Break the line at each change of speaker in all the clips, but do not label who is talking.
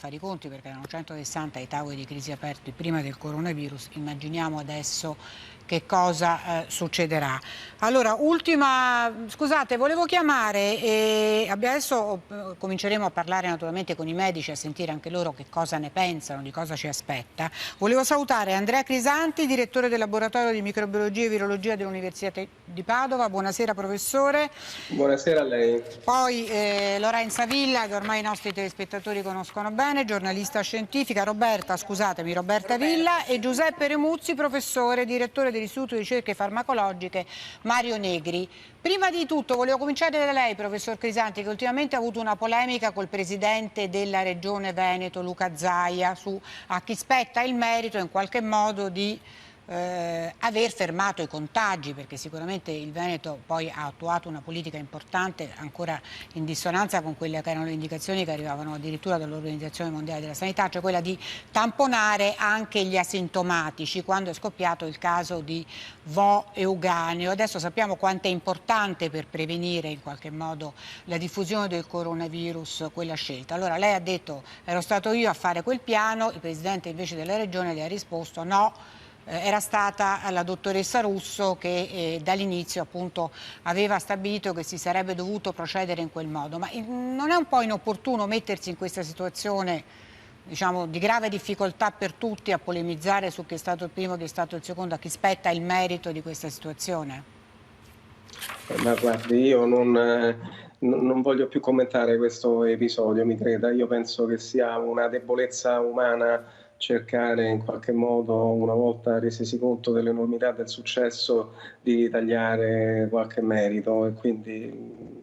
fare i conti perché erano 160 i tavoli di crisi aperti prima del coronavirus, immaginiamo adesso che cosa succederà. Allora, scusate, volevo chiamare, adesso cominceremo a parlare naturalmente con i medici, a sentire anche loro che cosa ne pensano, di cosa ci aspetta. Volevo salutare Andrea Crisanti, direttore del laboratorio di microbiologia e virologia dell'Università di Padova. Buonasera professore.
Buonasera a lei.
Poi Lorenza Villa, che ormai i nostri telespettatori conoscono bene, giornalista scientifica, Roberta Villa, e Giuseppe Remuzzi, professore, direttore dell'Istituto di Ricerche Farmacologiche Mario Negri. Prima di tutto volevo cominciare da lei, professor Crisanti, che ultimamente ha avuto una polemica col presidente della Regione Veneto, Luca Zaia, su a chi spetta il merito in qualche modo di aver fermato i contagi, perché sicuramente il Veneto poi ha attuato una politica importante, ancora in dissonanza con quelle che erano le indicazioni che arrivavano addirittura dall'Organizzazione Mondiale della Sanità, cioè quella di tamponare anche gli asintomatici, quando è scoppiato il caso di Vo Euganeo. Adesso sappiamo quanto è importante per prevenire in qualche modo la diffusione del coronavirus quella scelta. Allora lei ha detto: ero stato io a fare quel piano, il presidente invece della regione le ha risposto no. Era stata la dottoressa Russo che dall'inizio appunto aveva stabilito che si sarebbe dovuto procedere in quel modo. Ma non è un po' inopportuno mettersi in questa situazione, diciamo, di grave difficoltà per tutti, a polemizzare su chi è stato il primo, chi è stato il secondo, a chi spetta il merito di questa situazione?
Ma guardi, io non voglio più commentare questo episodio, mi creda. Io penso che sia una debolezza umana cercare in qualche modo, una volta resisi conto dell'enormità del successo, di tagliare qualche merito, e quindi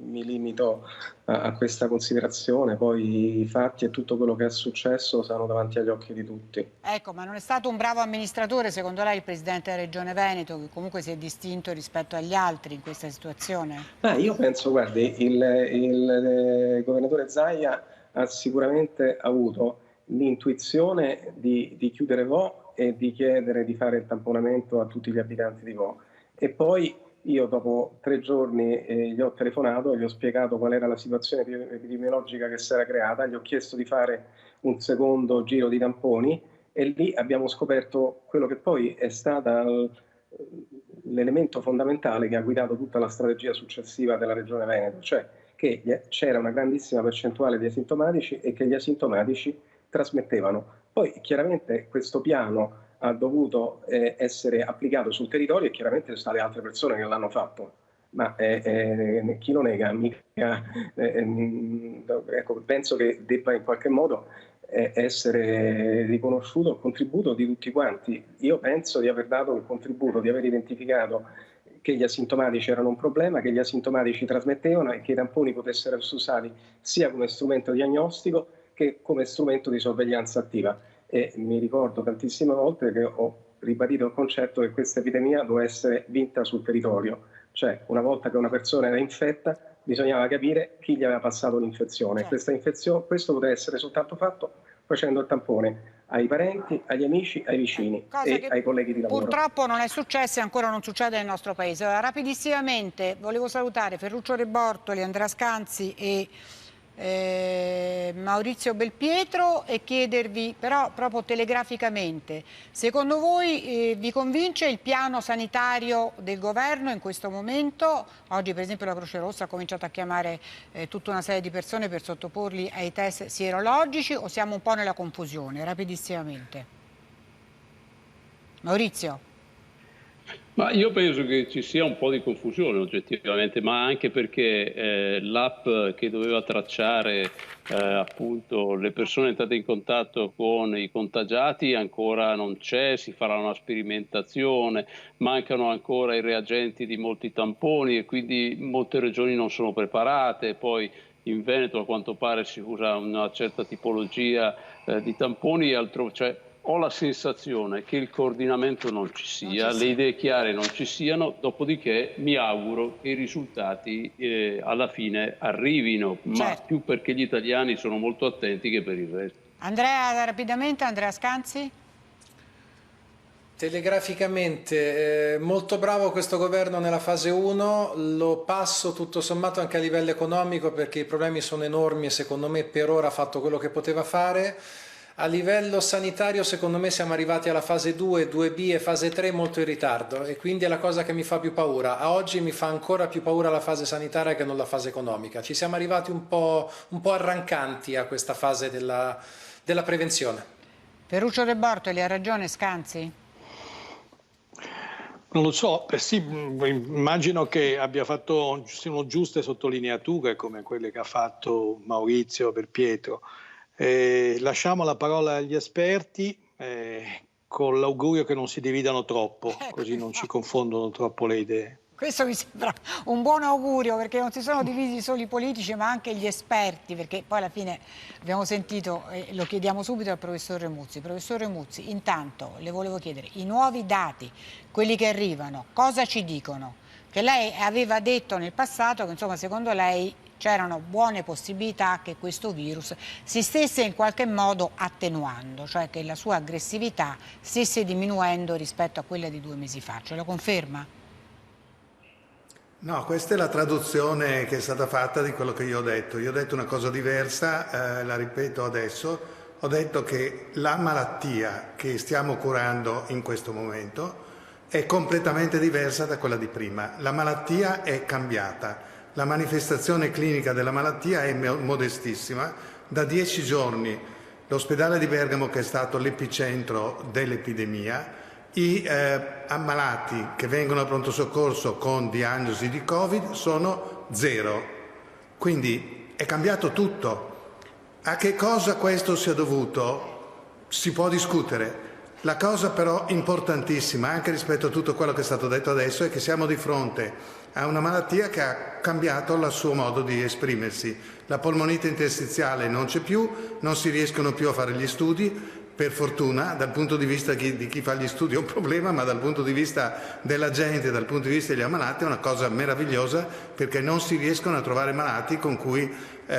mi limito a questa considerazione. Poi i fatti e tutto quello che è successo sono davanti agli occhi di tutti.
Ecco, ma non è stato un bravo amministratore, secondo lei, il presidente della Regione Veneto, che comunque si è distinto rispetto agli altri in questa situazione?
Io penso, guardi, il governatore Zaia ha sicuramente avuto l'intuizione di chiudere Vo e di chiedere di fare il tamponamento a tutti gli abitanti di Vo. E poi io dopo 3 giorni gli ho telefonato e gli ho spiegato qual era la situazione epidemiologica che si era creata, gli ho chiesto di fare un secondo giro di tamponi e lì abbiamo scoperto quello che poi è stata l'elemento fondamentale che ha guidato tutta la strategia successiva della Regione Veneto, cioè che c'era una grandissima percentuale di asintomatici e che gli asintomatici trasmettevano. Poi chiaramente questo piano ha dovuto essere applicato sul territorio e chiaramente ci sono state altre persone che l'hanno fatto. Ma chi lo nega? Ecco, penso che debba in qualche modo essere riconosciuto il contributo di tutti quanti. Io penso di aver dato il contributo, di aver identificato che gli asintomatici erano un problema, che gli asintomatici trasmettevano e che i tamponi potessero essere usati sia come strumento diagnostico che come strumento di sorveglianza attiva. E mi ricordo tantissime volte che ho ribadito il concetto che questa epidemia doveva essere vinta sul territorio, cioè una volta che una persona era infetta bisognava capire chi gli aveva passato l'infezione.
Certo.
Questo poteva essere soltanto fatto facendo il tampone ai parenti, agli amici, ai vicini
Cosa
e
che
ai colleghi di lavoro.
purtroppo non è successo e ancora non succede nel nostro paese. Allora, rapidissimamente volevo salutare Ferruccio Re Bortoli, Andrea Scanzi e Maurizio Belpietro e chiedervi però proprio telegraficamente, secondo voi vi convince il piano sanitario del governo in questo momento? Oggi per esempio la Croce Rossa ha cominciato a chiamare tutta una serie di persone per sottoporli ai test sierologici, o siamo un po' nella confusione? Rapidissimamente. Maurizio.
Ma io penso che ci sia un po' di confusione oggettivamente, ma anche perché l'app che doveva tracciare appunto le persone entrate in contatto con i contagiati ancora non c'è, si farà una sperimentazione, mancano ancora i reagenti di molti tamponi e quindi molte regioni non sono preparate. Poi in Veneto a quanto pare si usa una certa tipologia di tamponi e altro, cioè ho la sensazione che il coordinamento non ci sia, le idee chiare non ci siano, dopodiché mi auguro che i risultati alla fine arrivino, ma più perché gli italiani sono molto attenti che per il resto.
Andrea, rapidamente, Andrea Scanzi.
Telegraficamente, molto bravo questo governo nella fase 1, lo passo tutto sommato anche a livello economico perché i problemi sono enormi e secondo me per ora ha fatto quello che poteva fare. A livello sanitario secondo me siamo arrivati alla fase 2, 2B e fase 3 molto in ritardo e quindi è la cosa che mi fa più paura. A oggi mi fa ancora più paura la fase sanitaria che non la fase economica. Ci siamo arrivati un po' arrancanti a questa fase della prevenzione.
Ferruccio De Bortoli, ha ragione Scanzi?
Non lo so, sì, immagino che siano giuste sottolineature come quelle che ha fatto Maurizio per Pietro. Lasciamo la parola agli esperti con l'augurio che non si dividano troppo, così non ci confondono troppo le idee.
Questo mi sembra un buon augurio perché non si sono divisi solo i politici ma anche gli esperti, perché poi alla fine abbiamo sentito, lo chiediamo subito al professor Remuzzi. Professor Remuzzi, intanto le volevo chiedere, i nuovi dati, quelli che arrivano, cosa ci dicono? Che lei aveva detto nel passato che insomma secondo lei c'erano buone possibilità che questo virus si stesse in qualche modo attenuando, cioè che la sua aggressività stesse diminuendo rispetto a quella di 2 mesi fa. Ce lo conferma?
No, questa è la traduzione che è stata fatta di quello che io ho detto. Io ho detto una cosa diversa, la ripeto adesso. Ho detto che la malattia che stiamo curando in questo momento è completamente diversa da quella di prima. La malattia è cambiata. La manifestazione clinica della malattia è modestissima. Da 10 giorni l'ospedale di Bergamo, che è stato l'epicentro dell'epidemia, i ammalati che vengono a pronto soccorso con diagnosi di Covid sono 0. Quindi è cambiato tutto. A che cosa questo sia dovuto? Si può discutere. La cosa però importantissima, anche rispetto a tutto quello che è stato detto adesso, è che siamo di fronte a una malattia che ha cambiato il suo modo di esprimersi. La polmonite interstiziale non c'è più, non si riescono più a fare gli studi. Per fortuna, dal punto di vista di chi fa gli studi è un problema, ma dal punto di vista della gente, dal punto di vista degli ammalati è una cosa meravigliosa perché non si riescono a trovare malati con cui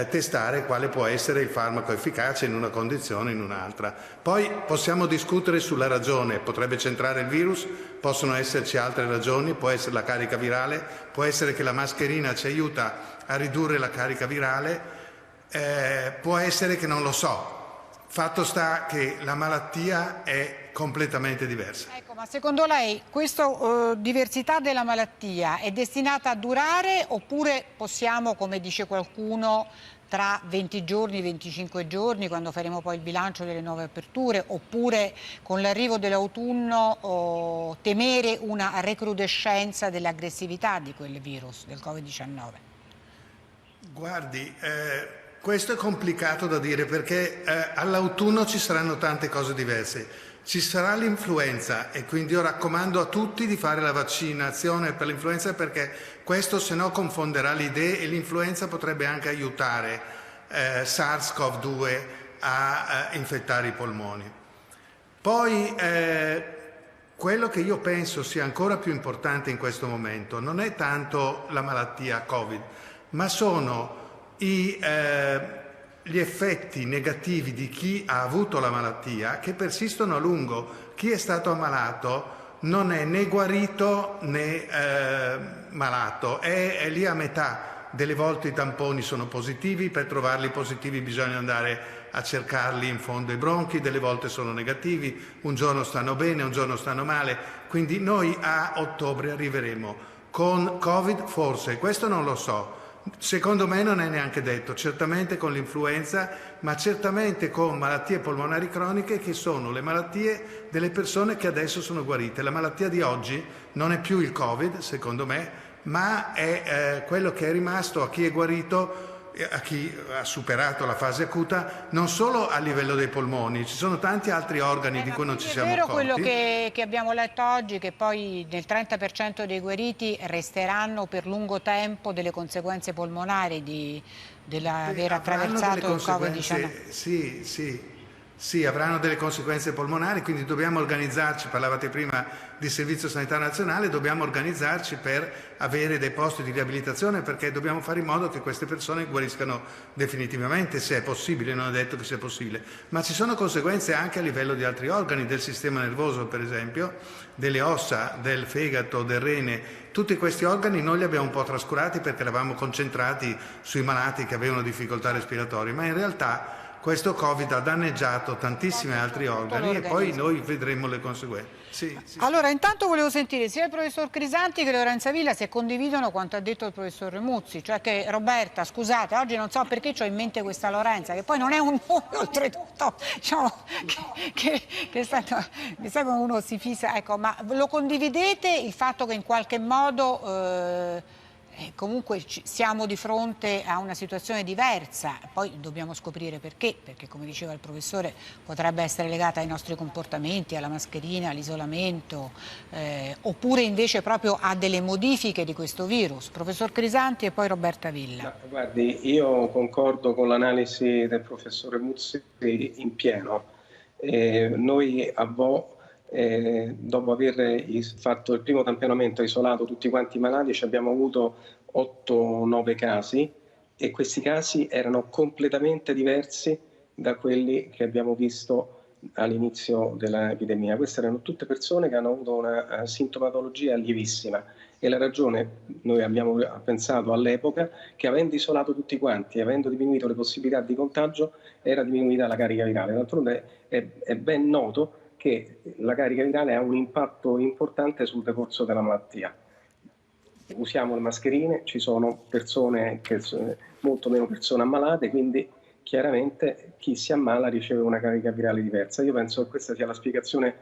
testare quale può essere il farmaco efficace in una condizione o in un'altra. Poi possiamo discutere sulla ragione, potrebbe centrare il virus, possono esserci altre ragioni, può essere la carica virale, può essere che la mascherina ci aiuta a ridurre la carica virale, può essere che non lo so. Fatto sta che la malattia è completamente diversa.
Ecco, ma secondo lei questa diversità della malattia è destinata a durare oppure possiamo, come dice qualcuno, tra 20 giorni, 25 giorni, quando faremo poi il bilancio delle nuove aperture, oppure con l'arrivo dell'autunno temere una recrudescenza dell'aggressività di quel virus, del Covid-19?
Guardi, questo è complicato da dire perché all'autunno ci saranno tante cose diverse. Ci sarà l'influenza e quindi io raccomando a tutti di fare la vaccinazione per l'influenza perché questo se no confonderà le idee e l'influenza potrebbe anche aiutare SARS-CoV-2 a infettare i polmoni. Poi quello che io penso sia ancora più importante in questo momento non è tanto la malattia Covid, ma sono gli effetti negativi di chi ha avuto la malattia che persistono a lungo. Chi è stato ammalato non è né guarito né malato, è lì a metà. Delle volte i tamponi sono positivi, per trovarli positivi bisogna andare a cercarli in fondo ai bronchi, delle volte sono negativi, un giorno stanno bene, un giorno stanno male, quindi noi a ottobre arriveremo con Covid forse, questo non lo so. Secondo me non è neanche detto, certamente con l'influenza, ma certamente con malattie polmonari croniche che sono le malattie delle persone che adesso sono guarite. La malattia di oggi non è più il Covid, secondo me, ma è quello che è rimasto a chi è guarito, a chi ha superato la fase acuta, non solo a livello dei polmoni, ci sono tanti altri organi di cui non ci siamo accorti.
È vero quello che abbiamo letto oggi, che poi nel 30% dei guariti resteranno per lungo tempo delle conseguenze polmonari dell'aver attraversato il Covid-19?
Sì, sì, avranno delle conseguenze polmonari, quindi dobbiamo organizzarci, parlavate prima di Servizio Sanitario Nazionale, dobbiamo organizzarci per avere dei posti di riabilitazione, perché dobbiamo fare in modo che queste persone guariscano definitivamente, se è possibile, non è detto che sia possibile. Ma ci sono conseguenze anche a livello di altri organi, del sistema nervoso per esempio, delle ossa, del fegato, del rene. Tutti questi organi noi li abbiamo un po' trascurati perché eravamo concentrati sui malati che avevano difficoltà respiratorie, ma in realtà questo Covid ha danneggiato tantissimi altri organi e poi noi vedremo le conseguenze. Sì.
Allora, intanto volevo sentire sia il professor Crisanti che Lorenza Villa se condividono quanto ha detto il professor Remuzzi, cioè che Roberta, scusate, oggi non so perché ho in mente questa Lorenza, che poi non è un nome oltretutto, diciamo, che è stato, mi sa come uno si fissa, ecco, ma lo condividete il fatto che in qualche modo comunque siamo di fronte a una situazione diversa, poi dobbiamo scoprire perché, come diceva il professore potrebbe essere legata ai nostri comportamenti, alla mascherina, all'isolamento, oppure invece proprio a delle modifiche di questo virus. Professor Crisanti e poi Roberta Villa.
Ma, guardi, io concordo con l'analisi del professore Muzzi in pieno. Noi a Vo, dopo aver fatto il primo campionamento, isolato tutti quanti i malati, ci abbiamo avuto 8-9 casi e questi casi erano completamente diversi da quelli che abbiamo visto all'inizio dell'epidemia. Queste erano tutte persone che hanno avuto una sintomatologia lievissima e la ragione, noi abbiamo pensato all'epoca, che avendo isolato tutti quanti, avendo diminuito le possibilità di contagio, era diminuita la carica virale. D'altronde è ben noto che la carica virale ha un impatto importante sul decorso della malattia. Usiamo le mascherine, ci sono persone molto meno persone ammalate, quindi chiaramente chi si ammala riceve una carica virale diversa. Io penso che questa sia la spiegazione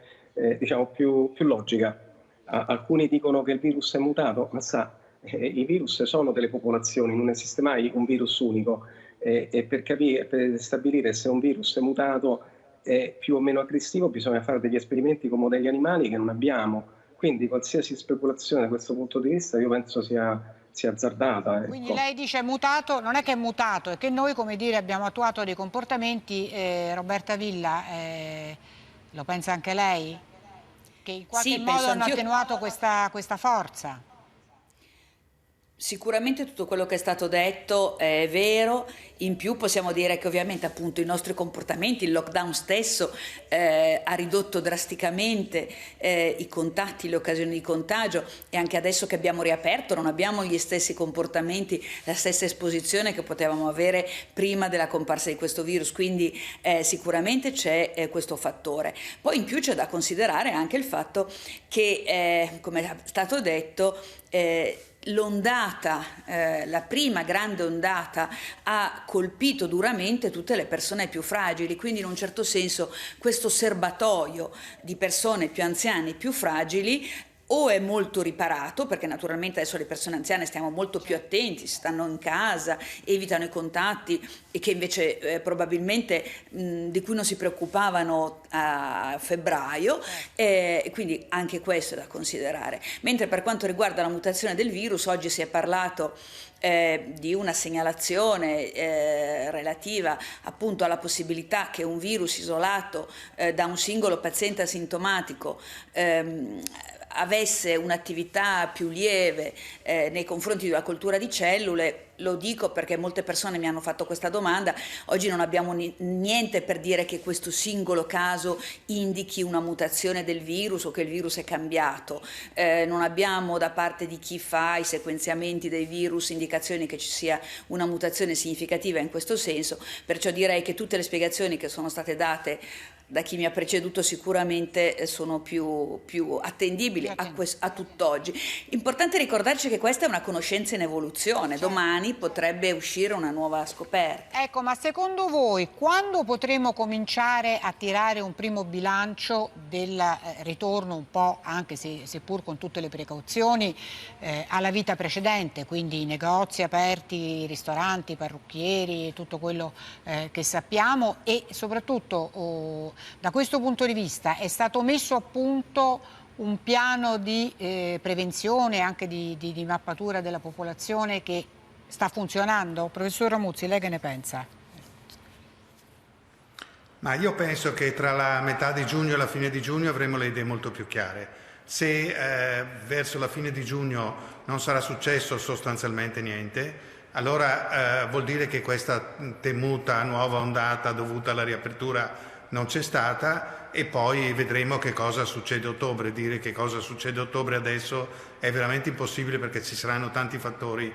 diciamo più logica. Alcuni dicono che il virus è mutato, ma sa, i virus sono delle popolazioni, non esiste mai un virus unico e per stabilire se un virus è mutato è più o meno aggressivo bisogna fare degli esperimenti con modelli animali che non abbiamo, quindi qualsiasi speculazione da questo punto di vista io penso sia azzardata. Ecco.
Quindi lei dice mutato, non è che è mutato, è che noi, come dire, abbiamo attuato dei comportamenti, Roberta Villa, lo pensa anche lei? Che in qualche modo hanno attenuato questa forza?
Sicuramente tutto quello che è stato detto è vero, in più possiamo dire che ovviamente appunto i nostri comportamenti, il lockdown stesso ha ridotto drasticamente i contatti, le occasioni di contagio e anche adesso che abbiamo riaperto non abbiamo gli stessi comportamenti, la stessa esposizione che potevamo avere prima della comparsa di questo virus, quindi sicuramente c'è questo fattore. Poi in più c'è da considerare anche il fatto che come è stato detto l'ondata, la prima grande ondata ha colpito duramente tutte le persone più fragili, quindi in un certo senso questo serbatoio di persone più anziane, più fragili o è molto riparato, perché naturalmente adesso le persone anziane stiamo molto più attenti, stanno in casa, evitano i contatti e che invece probabilmente di cui non si preoccupavano a febbraio, quindi anche questo è da considerare. Mentre per quanto riguarda la mutazione del virus, oggi si è parlato di una segnalazione relativa appunto alla possibilità che un virus isolato da un singolo paziente asintomatico avesse un'attività più lieve nei confronti della coltura di cellule. Lo dico perché molte persone mi hanno fatto questa domanda. Oggi non abbiamo niente per dire che questo singolo caso indichi una mutazione del virus o che il virus è cambiato. Non abbiamo da parte di chi fa i sequenziamenti dei virus indicazioni che ci sia una mutazione significativa in questo senso, perciò direi che tutte le spiegazioni che sono state date da chi mi ha preceduto sicuramente sono più attendibili a tutt'oggi. Importante ricordarci che questa è una conoscenza in evoluzione, domani potrebbe uscire una nuova scoperta.
Ecco, ma secondo voi quando potremo cominciare a tirare un primo bilancio del ritorno un po', anche seppur con tutte le precauzioni, alla vita precedente, quindi i negozi aperti, ristoranti, parrucchieri, tutto quello che sappiamo e soprattutto da questo punto di vista è stato messo a punto un piano di prevenzione, anche di mappatura della popolazione che sta funzionando? Professor Ramuzzi, lei che ne pensa?
Ma io penso che tra la metà di giugno e la fine di giugno avremo le idee molto più chiare. Se verso la fine di giugno non sarà successo sostanzialmente niente, allora vuol dire che questa temuta nuova ondata dovuta alla riapertura non c'è stata, e poi vedremo che cosa succede a ottobre. Dire che cosa succede a ottobre adesso è veramente impossibile, perché ci saranno tanti fattori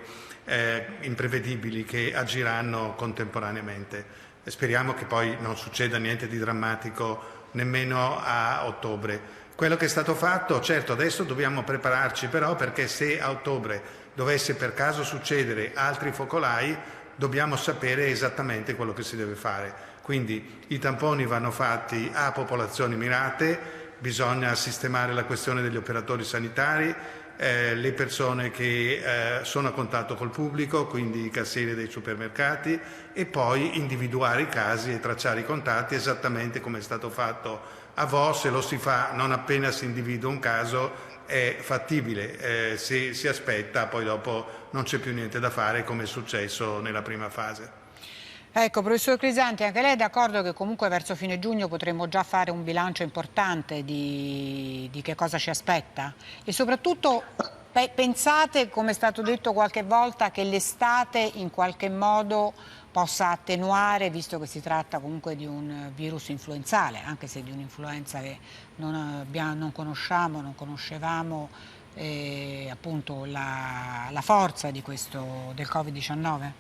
imprevedibili che agiranno contemporaneamente. Speriamo che poi non succeda niente di drammatico nemmeno a ottobre. Quello che è stato fatto, certo, adesso dobbiamo prepararci però, perché se a ottobre dovesse per caso succedere altri focolai, dobbiamo sapere esattamente quello che si deve fare. Quindi i tamponi vanno fatti a popolazioni mirate, bisogna sistemare la questione degli operatori sanitari, le persone che sono a contatto col pubblico, quindi i cassieri dei supermercati, e poi individuare i casi e tracciare i contatti, esattamente come è stato fatto a Vo. Se lo si fa non appena si individua un caso è fattibile, se si aspetta poi dopo non c'è più niente da fare, come è successo nella prima fase.
Ecco, professor Crisanti, anche lei è d'accordo che comunque verso fine giugno potremo già fare un bilancio importante di che cosa ci aspetta? E soprattutto pensate, come è stato detto qualche volta, che l'estate in qualche modo possa attenuare, visto che si tratta comunque di un virus influenzale, anche se di un'influenza che non conosciamo, non conoscevamo appunto la forza di del Covid-19?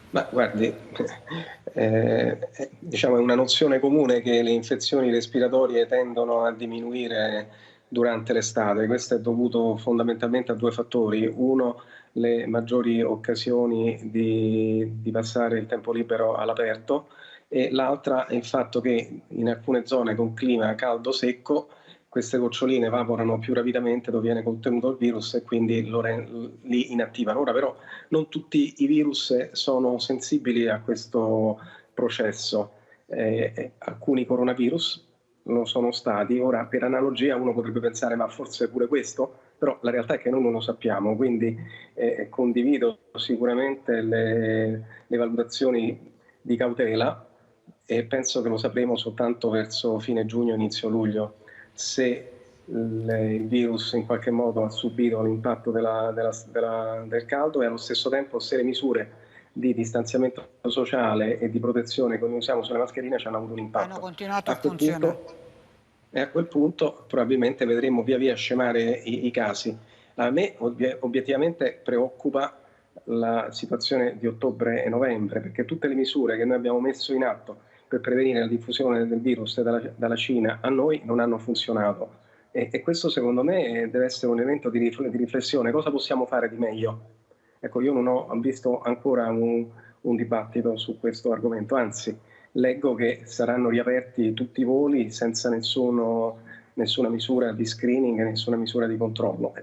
Ma guardi, diciamo è una nozione comune che le infezioni respiratorie tendono a diminuire durante l'estate. Questo è dovuto fondamentalmente a due fattori. Uno, le maggiori occasioni di passare il tempo libero all'aperto, e l'altra è il fatto che in alcune zone con clima caldo secco queste goccioline evaporano più rapidamente dove viene contenuto il virus, e quindi li inattivano. Ora però non tutti i virus sono sensibili a questo processo, alcuni coronavirus lo sono stati. Ora, per analogia, uno potrebbe pensare ma forse pure questo, però la realtà è che noi non lo sappiamo, quindi condivido sicuramente le valutazioni di cautela, e penso che lo sapremo soltanto verso fine giugno, inizio luglio, se il virus in qualche modo ha subito l'impatto del caldo, e allo stesso tempo se le misure di distanziamento sociale e di protezione che noi usiamo sulle mascherine ci hanno avuto un impatto.
Hanno continuato a funzionare.
E a quel punto probabilmente vedremo via via scemare i casi. A me obiettivamente preoccupa la situazione di ottobre e novembre, perché tutte le misure che noi abbiamo messo in atto per prevenire la diffusione del virus dalla Cina a noi non hanno funzionato, e questo secondo me deve essere un elemento di riflessione. Cosa possiamo fare di meglio? Ecco, io non ho visto ancora un dibattito su questo argomento, anzi leggo che saranno riaperti tutti i voli senza nessuna misura di screening e nessuna misura di controllo.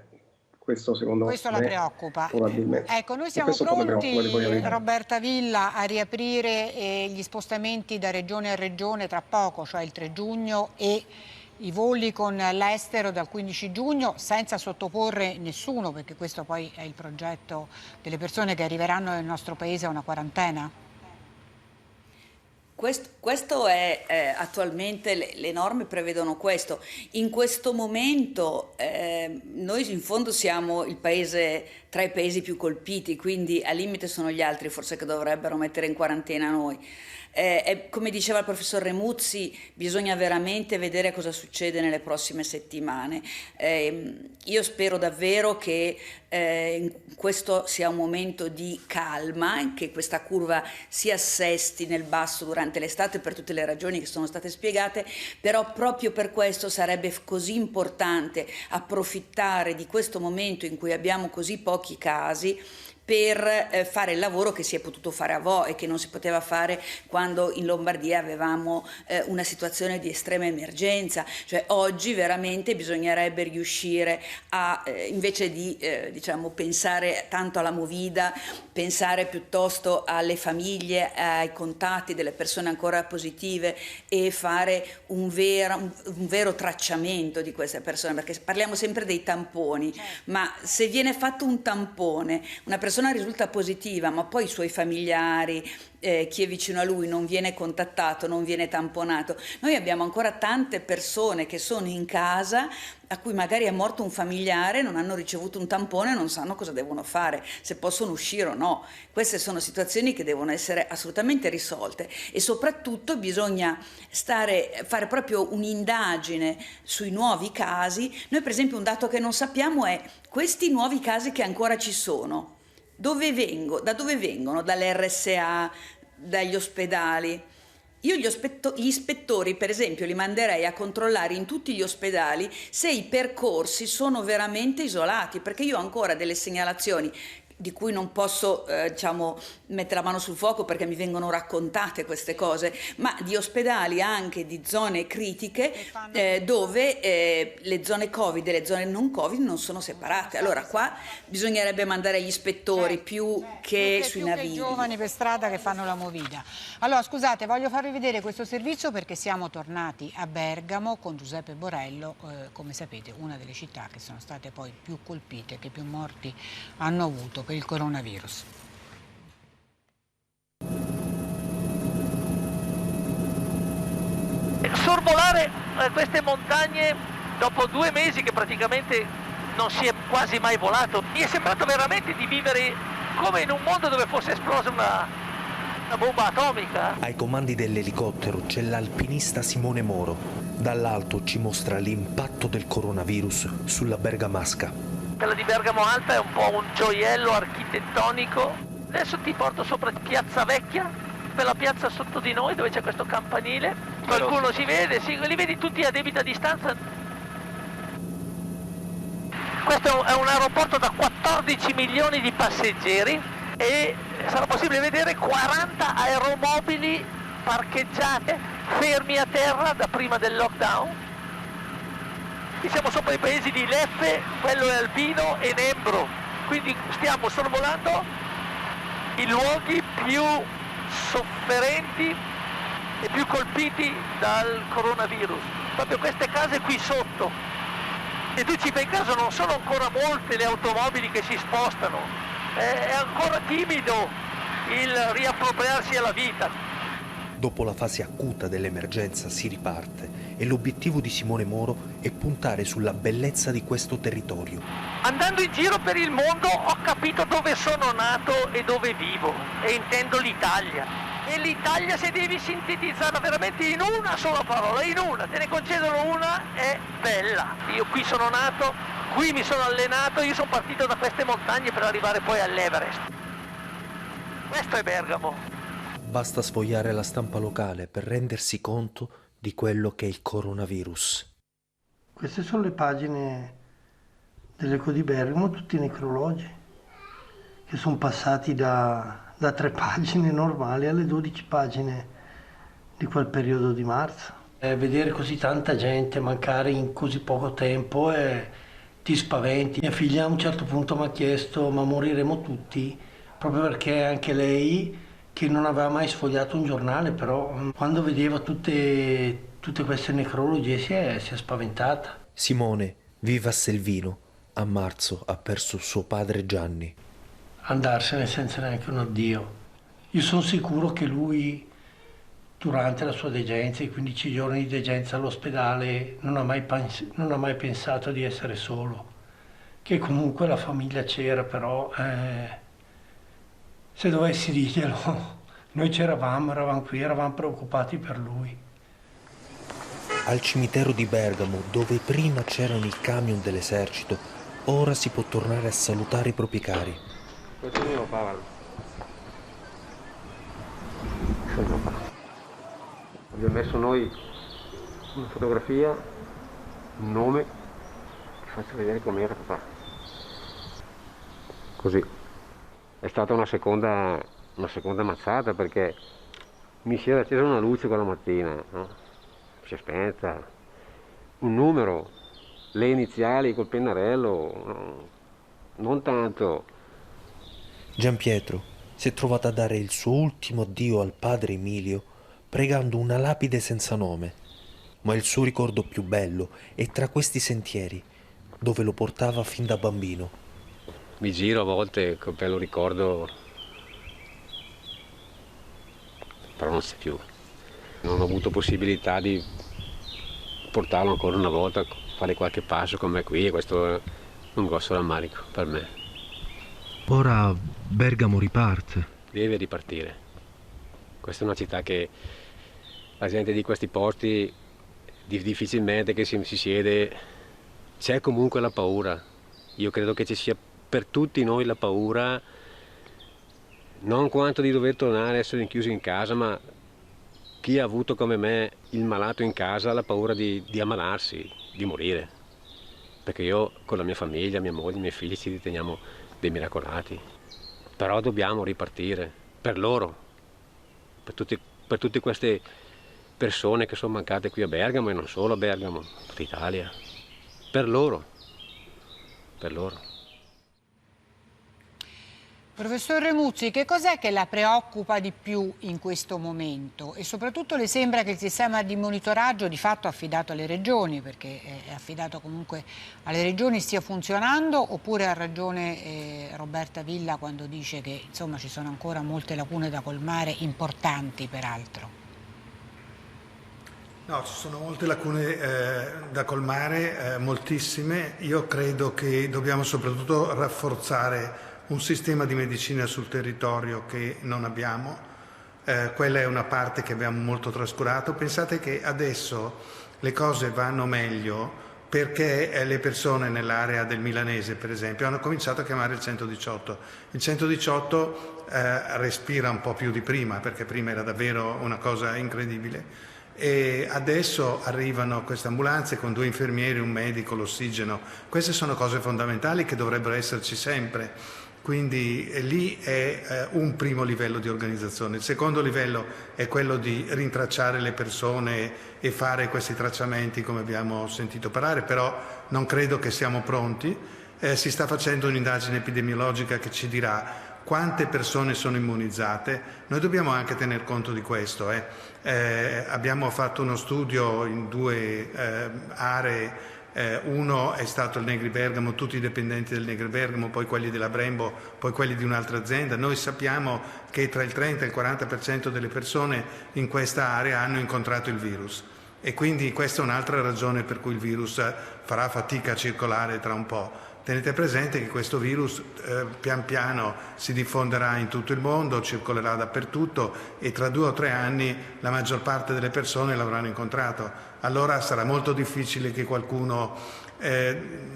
Questo secondo me
la preoccupa.
Probabilmente.
Ecco, noi siamo pronti, Roberta Villa, a riaprire gli spostamenti da regione a regione tra poco, cioè il 3 giugno, e i voli con l'estero dal 15 giugno, senza sottoporre nessuno, perché questo poi è il progetto delle persone che arriveranno nel nostro paese a una quarantena?
Questo è attualmente, le norme prevedono questo. In questo momento noi in fondo siamo il paese tra i paesi più colpiti, quindi al limite sono gli altri forse che dovrebbero mettere in quarantena noi. Come diceva il professor Remuzzi, bisogna veramente vedere cosa succede nelle prossime settimane. Io spero davvero che questo sia un momento di calma, che questa curva si assesti nel basso durante l'estate per tutte le ragioni che sono state spiegate, però proprio per questo sarebbe così importante approfittare di questo momento in cui abbiamo così pochi casi per fare il lavoro che si è potuto fare a Vo e che non si poteva fare quando in Lombardia avevamo una situazione di estrema emergenza. Cioè oggi veramente bisognerebbe riuscire a, invece di diciamo pensare tanto alla movida, pensare piuttosto alle famiglie, ai contatti delle persone ancora positive, e fare un vero tracciamento di queste persone, perché parliamo sempre dei tamponi, ma se viene fatto un tampone, una persona persona risulta positiva, ma poi i suoi familiari, chi è vicino a lui non viene contattato, non viene tamponato. Noi abbiamo ancora tante persone che sono in casa, a cui magari è morto un familiare, non hanno ricevuto un tampone e non sanno cosa devono fare, se possono uscire o no. Queste sono situazioni che devono essere assolutamente risolte, e soprattutto bisogna fare proprio un'indagine sui nuovi casi. Noi per esempio un dato che non sappiamo è: questi nuovi casi che ancora ci sono, da dove vengono? Dalle RSA, dagli ospedali? Io gli ispettori, per esempio, li manderei a controllare in tutti gli ospedali se i percorsi sono veramente isolati, perché io ho ancora delle segnalazioni di cui non posso mettere la mano sul fuoco perché mi vengono raccontate queste cose, ma di ospedali anche di zone critiche dove le zone Covid e le zone non Covid non sono separate. Allora qua bisognerebbe mandare gli ispettori più che sui navigli.
Più che giovani per strada che fanno la movida. Allora scusate, voglio farvi vedere questo servizio perché siamo tornati a Bergamo con Giuseppe Borello, come sapete una delle città che sono state poi più colpite, che più morti hanno avuto per il coronavirus.
Sorvolare queste montagne dopo 2 mesi che praticamente non si è quasi mai volato, mi è sembrato veramente di vivere come in un mondo dove fosse esplosa una bomba atomica.
Ai comandi dell'elicottero c'è l'alpinista Simone Moro. Dall'alto ci mostra l'impatto del coronavirus sulla bergamasca.
Quella di Bergamo Alta è un po' un gioiello architettonico. Adesso ti porto sopra Piazza Vecchia, quella piazza sotto di noi dove c'è questo campanile. Qualcuno si vede, sì, li vedi tutti a debita distanza. Questo è un aeroporto da 14 milioni di passeggeri e sarà possibile vedere 40 aeromobili parcheggiate, fermi a terra da prima del lockdown. Siamo sopra i paesi di Leffe, quello è Albino e Nembro, quindi stiamo sorvolando i luoghi più sofferenti e più colpiti dal coronavirus. Proprio queste case qui sotto. E tu ci fai caso, non sono ancora molte le automobili che si spostano, è ancora timido il riappropriarsi alla vita.
Dopo la fase acuta dell'emergenza si riparte e l'obiettivo di Simone Moro è puntare sulla bellezza di questo territorio.
Andando in giro per il mondo ho capito dove sono nato e dove vivo, e intendo l'Italia. E l'Italia, se devi sintetizzarla veramente in una sola parola, te ne concedono una, è bella. Io qui sono nato, qui mi sono allenato, io sono partito da queste montagne per arrivare poi all'Everest. Questo è Bergamo.
Basta sfogliare la stampa locale per rendersi conto di quello che è il coronavirus.
Queste sono le pagine dell'Eco di Bergamo, tutti i necrologi, che sono passati da 3 pagine normali alle 12 pagine di quel periodo di marzo. Vedere così tanta gente mancare in così poco tempo ti spaventi. Mia figlia a un certo punto mi ha chiesto: ma moriremo tutti? Proprio perché anche lei, che non aveva mai sfogliato un giornale, però quando vedeva tutte queste necrologie si è spaventata.
Simone vive a Selvino. A marzo ha perso suo padre Gianni.
Andarsene senza neanche un addio. Io sono sicuro che lui, durante la sua degenza, i 15 giorni di degenza all'ospedale, non ha mai pensato di essere solo. Che comunque la famiglia c'era, però se dovessi dirglielo, noi eravamo qui, eravamo preoccupati per lui.
Al cimitero di Bergamo, dove prima c'erano i camion dell'esercito, ora si può tornare a salutare i propri cari.
Questo è mio papà. Abbiamo messo noi una fotografia, un nome, ti faccio vedere com'era papà. Così. È stata una seconda mazzata, perché mi si era accesa una luce quella mattina, no? Si è spenta. Un numero, le iniziali col pennarello, no? Non tanto.
Giampietro si è trovato a dare il suo ultimo addio al padre Emilio pregando una lapide senza nome, ma il suo ricordo più bello è tra questi sentieri dove lo portava fin da bambino.
mi giro a volte con bello ricordo, però non c'è più. Non ho avuto possibilità di portarlo ancora una volta, fare qualche passo come qui, e questo è un grosso rammarico per me.
Ora Bergamo riparte.
Deve ripartire. Questa è una città che la gente di questi posti difficilmente che si siede, c'è comunque la paura. Io credo che ci sia per tutti noi la paura, non quanto di dover tornare a essere rinchiusi in casa, ma chi ha avuto come me il malato in casa ha la paura di ammalarsi, di morire. Perché io con la mia famiglia, mia moglie, i miei figli ci riteniamo dei miracolati. Però dobbiamo ripartire, per loro, per tutte queste persone che sono mancate qui a Bergamo, e non solo a Bergamo, tutta Italia. Per loro. Per loro.
Professor Remuzzi, che cos'è che la preoccupa di più in questo momento? E soprattutto le sembra che il sistema di monitoraggio di fatto affidato alle regioni, perché è affidato comunque alle regioni, stia funzionando, oppure ha ragione Roberta Villa quando dice che insomma ci sono ancora molte lacune da colmare, importanti peraltro?
No, ci sono molte lacune da colmare, moltissime. Io credo che dobbiamo soprattutto rafforzare un sistema di medicina sul territorio che non abbiamo. Quella è una parte che abbiamo molto trascurato. Pensate che adesso le cose vanno meglio perché le persone nell'area del Milanese, per esempio, hanno cominciato a chiamare il 118. Il 118 respira un po' più di prima, perché prima era davvero una cosa incredibile. E adesso arrivano queste ambulanze con 2 infermieri, un medico, l'ossigeno. Queste sono cose fondamentali che dovrebbero esserci sempre. Quindi lì è un primo livello di organizzazione. Il secondo livello è quello di rintracciare le persone e fare questi tracciamenti come abbiamo sentito parlare, però non credo che siamo pronti. Si sta facendo un'indagine epidemiologica che ci dirà quante persone sono immunizzate. Noi dobbiamo anche tener conto di questo. Abbiamo fatto uno studio in 2 aree. Uno è stato il Negri Bergamo, tutti i dipendenti del Negri Bergamo, poi quelli della Brembo, poi quelli di un'altra azienda. Noi sappiamo che tra il 30 e il 40% delle persone in questa area hanno incontrato il virus, e quindi questa è un'altra ragione per cui il virus farà fatica a circolare tra un po'. Tenete presente che questo virus pian piano si diffonderà in tutto il mondo, circolerà dappertutto, e tra 2 o 3 anni la maggior parte delle persone l'avranno incontrato. Allora sarà molto difficile che qualcuno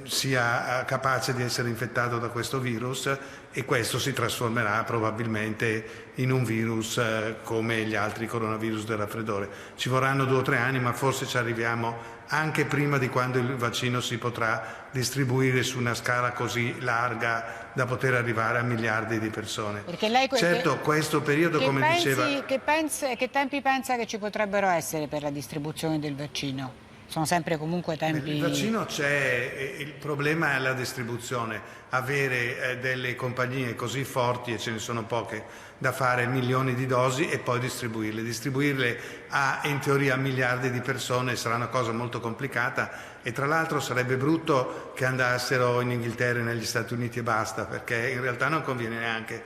sia capace di essere infettato da questo virus, e questo si trasformerà probabilmente in un virus come gli altri coronavirus del raffreddore. Ci vorranno 2 o 3 anni, ma forse ci arriviamo anche prima di quando il vaccino si potrà distribuire su una scala così larga da poter arrivare a miliardi di persone.
Perché lei
certo, questo periodo, come diceva...
Che tempi pensa che ci potrebbero essere per la distribuzione del vaccino? Sono sempre comunque tempi...
Il vaccino c'è, il problema è la distribuzione. Avere delle compagnie così forti, e ce ne sono poche, da fare milioni di dosi e poi distribuirle. Distribuirle a, in teoria, miliardi di persone sarà una cosa molto complicata, e tra l'altro sarebbe brutto che andassero in Inghilterra e negli Stati Uniti e basta, perché in realtà non conviene neanche.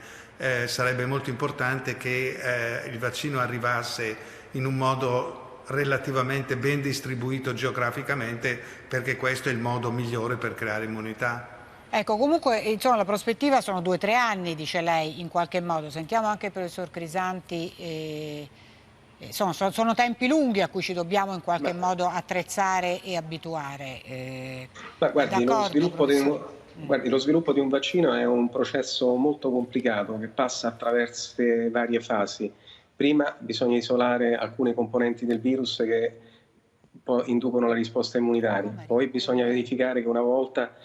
Sarebbe molto importante che il vaccino arrivasse in un modo relativamente ben distribuito geograficamente, perché questo è il modo migliore per creare immunità.
Ecco, comunque insomma, la prospettiva sono 2 o 3 anni, dice lei, in qualche modo. Sentiamo anche il professor Crisanti. Sono tempi lunghi a cui ci dobbiamo in qualche modo attrezzare e abituare.
Guardi, lo sviluppo di un vaccino è un processo molto complicato che passa attraverso varie fasi. Prima bisogna isolare alcune componenti del virus che poi inducono la risposta immunitaria, poi bisogna verificare che una volta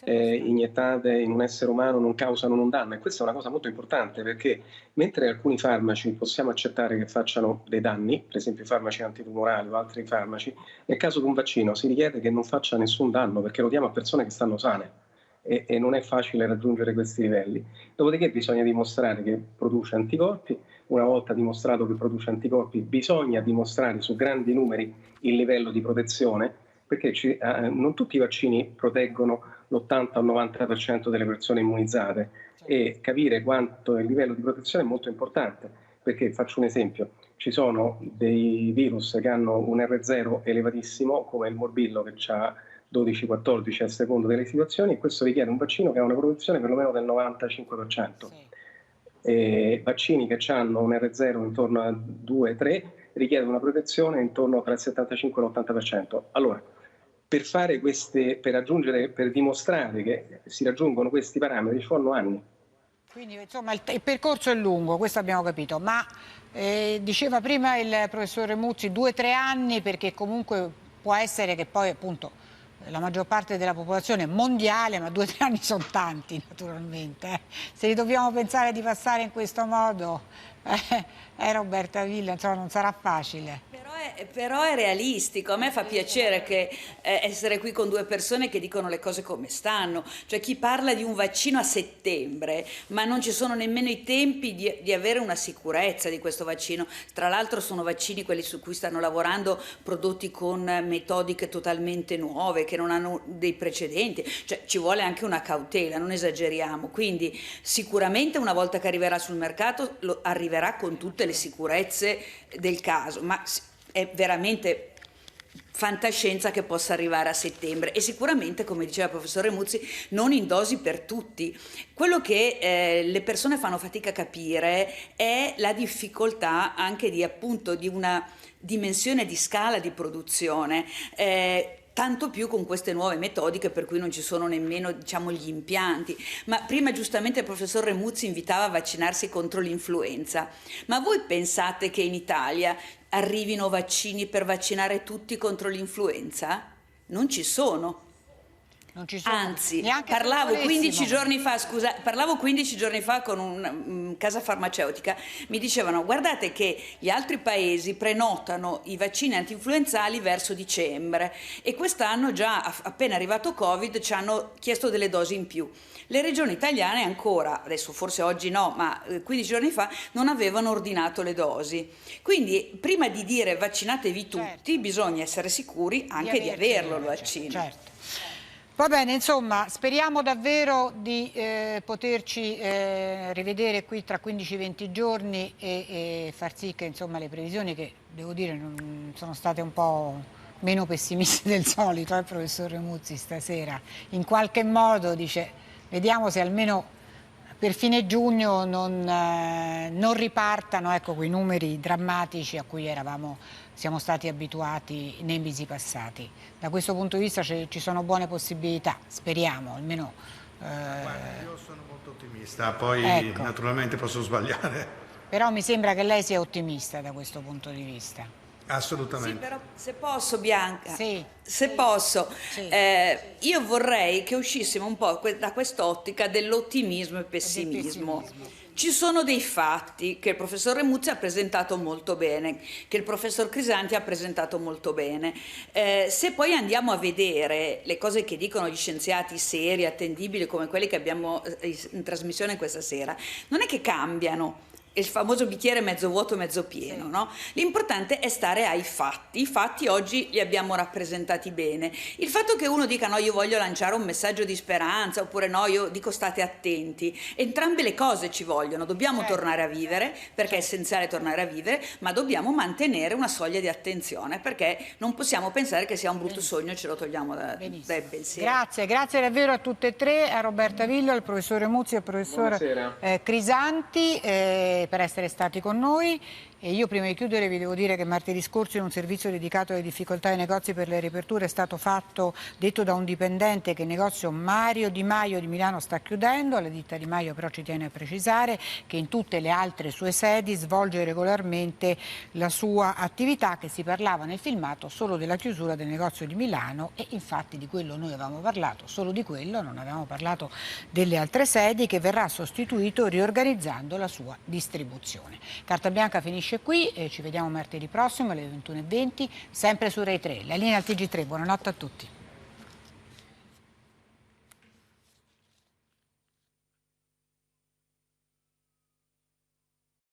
iniettate in un essere umano non causano un danno, e questa è una cosa molto importante, perché mentre alcuni farmaci possiamo accettare che facciano dei danni, per esempio i farmaci antitumorali o altri farmaci, nel caso di un vaccino si richiede che non faccia nessun danno, perché lo diamo a persone che stanno sane. E non è facile raggiungere questi livelli. Dopodiché bisogna dimostrare che produce anticorpi. Una volta dimostrato che produce anticorpi, bisogna dimostrare su grandi numeri il livello di protezione, perché non tutti i vaccini proteggono l'80 o 90% delle persone immunizzate, e capire quanto il livello di protezione è molto importante, perché faccio un esempio, ci sono dei virus che hanno un R0 elevatissimo, come il morbillo che ha 12-14 a seconda delle situazioni, e questo richiede un vaccino che ha una protezione perlomeno del 95%. Vaccini che hanno un R0 intorno a 2-3 richiedono una protezione intorno tra il 75 e l'80%. Allora, per dimostrare che si raggiungono questi parametri ci fanno anni.
Quindi insomma il percorso è lungo, questo abbiamo capito, ma diceva prima il professor Remuzzi 2-3 anni, perché comunque può essere che poi appunto la maggior parte della popolazione mondiale, ma 2-3 anni sono tanti naturalmente. Se li dobbiamo pensare di passare in questo modo, Roberta Villa, insomma non sarà facile.
Però è realistico, a me fa piacere essere qui con due persone che dicono le cose come stanno, cioè chi parla di un vaccino a settembre, ma non ci sono nemmeno i tempi di avere una sicurezza di questo vaccino. Tra l'altro sono vaccini, quelli su cui stanno lavorando, prodotti con metodiche totalmente nuove, che non hanno dei precedenti, cioè ci vuole anche una cautela, non esageriamo, quindi sicuramente una volta che arriverà sul mercato arriverà con tutte le sicurezze del caso, ma è veramente fantascienza che possa arrivare a settembre, e sicuramente, come diceva il professor Remuzzi, non in dosi per tutti. Quello che le persone fanno fatica a capire è la difficoltà anche di una dimensione di scala di produzione, tanto più con queste nuove metodiche per cui non ci sono nemmeno, diciamo, gli impianti. Ma prima giustamente il professor Remuzzi invitava a vaccinarsi contro l'influenza, ma voi pensate che in Italia arrivino vaccini per vaccinare tutti contro l'influenza? Non ci sono.
Non ci sono.
Anzi, parlavo 15 giorni fa con una casa farmaceutica, mi dicevano: guardate che gli altri paesi prenotano i vaccini antinfluenzali verso dicembre, e quest'anno già appena arrivato Covid ci hanno chiesto delle dosi in più. Le regioni italiane ancora, adesso forse oggi no, ma 15 giorni fa non avevano ordinato le dosi. Quindi prima di dire vaccinatevi tutti, bisogna essere sicuri anche di averlo il vaccino.
Certo. Va bene, insomma, speriamo davvero di poterci rivedere qui tra 15-20 giorni e far sì che, insomma, le previsioni, che devo dire sono state un po' meno pessimiste del solito, professor Remuzzi, stasera, in qualche modo dice, vediamo se almeno per fine giugno non ripartano, ecco, quei numeri drammatici a cui siamo stati abituati nei mesi passati. Da questo punto di vista ci sono buone possibilità, speriamo, almeno.
Guarda, io sono molto ottimista, poi
ecco,
naturalmente posso sbagliare.
Però mi sembra che lei sia ottimista da questo punto di vista.
Assolutamente.
Sì, però se posso, Bianca,
sì,
se posso,
sì.
Io vorrei che uscissimo un po' da quest'ottica dell'ottimismo e pessimismo. Ci sono dei fatti che il professor Remuzzi ha presentato molto bene, che il professor Crisanti ha presentato molto bene. Se poi andiamo a vedere le cose che dicono gli scienziati seri, attendibili, come quelli che abbiamo in trasmissione questa sera, non è che cambiano il famoso bicchiere mezzo vuoto mezzo pieno, no? L'importante è stare ai fatti. I fatti oggi li abbiamo rappresentati bene. Il fatto che uno dica no, io voglio lanciare un messaggio di speranza, oppure no, io dico state attenti, entrambe le cose ci vogliono. Dobbiamo tornare a vivere, perché è essenziale tornare a vivere, ma dobbiamo mantenere una soglia di attenzione, perché non possiamo pensare che sia un brutto sogno e ce lo togliamo dai pensieri.
Grazie davvero a tutte e tre, a Roberta Villa, al professor Remuzzi e al professor Crisanti, per essere stati con noi. E io prima di chiudere vi devo dire che martedì scorso in un servizio dedicato alle difficoltà ai negozi per le riaperture è stato detto da un dipendente che il negozio Mario Di Maio di Milano sta chiudendo. La ditta Di Maio però ci tiene a precisare che in tutte le altre sue sedi svolge regolarmente la sua attività, che si parlava nel filmato solo della chiusura del negozio di Milano, e infatti di quello noi avevamo parlato, solo di quello, non avevamo parlato delle altre sedi, che verrà sostituito riorganizzando la sua distribuzione. Carta Bianca finisce qui e ci vediamo martedì prossimo alle 21:20, sempre su Rai 3. La linea al TG3, buonanotte a tutti.